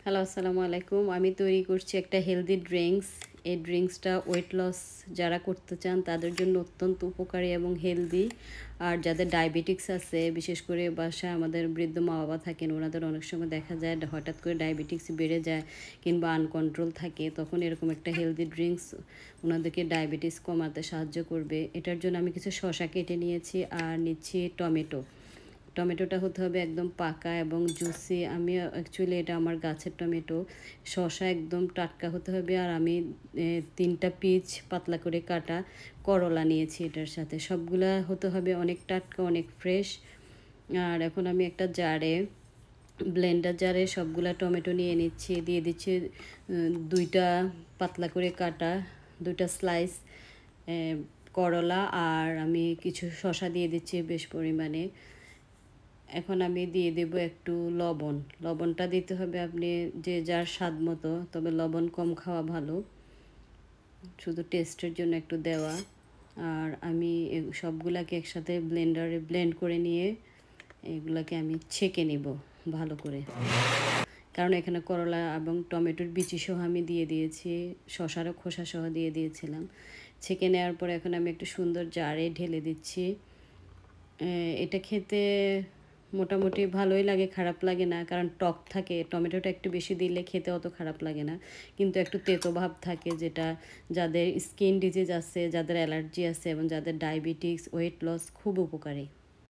Hello, আসসালামু আলাইকুম। আমি তৈরি করছি একটা হেলদি ড্রিঙ্কস। এই ড্রিঙ্কসটা ওয়েট লস যারা করতে চান তাদের জন্য অত্যন্ত উপকারী এবং হেলদি। আর যাদের ডায়াবেটিক্স আছে, বিশেষ করে বাসায় আমাদের বৃদ্ধ মা-বাবা থাকেন, ওনাদের অনেক সময় দেখা যায় হঠাৎ করে ডায়াবেটিক্স বেড়ে যায় কিংবা আনকন্ট্রোল থাকে, তখন এরকম একটা হেলদি ড্রিঙ্কস ওনাদেরকে ডায়াবেটিস কমাতে সাহায্য করবে। এটার জন্য আমি কিছু শসা কেটে নিয়েছি আর নিচ্ছি টমেটো। টমেটোটা হতে হবে একদম পাকা এবং জুসি। আমি অ্যাকচুয়ালি এটা আমার গাছের টমেটো। শসা একদম টাটকা হতে হবে। আর আমি 3টা পিচ পাতলা করে কাটা করলা নিয়েছি এটার সাথে। সবগুলা হতে হবে অনেক টাটকা, অনেক ফ্রেশ। আর এখন আমি একটা ব্লেন্ডার জারে সবগুলা টমেটো নিয়ে নিচ্ছি, দিয়ে দিচ্ছি 2টা পাতলা করে কাটা 2টা স্লাইস করলা, আর আমি কিছু শসা দিয়ে দিচ্ছি বেশ পরিমাণে। এখন আমি দিয়ে দেব একটু লবণ। লবণটা দিতে হবে আপনি যে যার স্বাদ মতো, তবে লবণ কম খাওয়া ভালো, শুধু টেস্টের জন্য একটু দেওয়া। আর আমি সবগুলাকে একসাথে ব্লেন্ডারে ব্লেন্ড করে নিয়ে এগুলাকে আমি ছেঁকে নিব ভালো করে, কারণ এখানে করলা এবং টমেটোর বিচি সহ আমি দিয়ে দিয়েছি, শসারও খোসা সহ দিয়ে দিয়েছিলাম। ছেঁকে নেওয়ার পরে এখন আমি একটু সুন্দর জারে ঢেলে দিচ্ছি। এটা খেতে মোটামুটি ভালোই লাগে, খারাপ লাগে না, কারণ টক থাকে। টমেটোটা একটু বেশি দিলে খেতে অত খারাপ লাগে না, কিন্তু একটু তেতো ভাব থাকে, যেটা যাদের স্কিন ডিজিজ আছে, যাদের অ্যালার্জি আছে এবং যাদের ডায়াবেটিক্স, ওয়েট লস খুব উপকারী।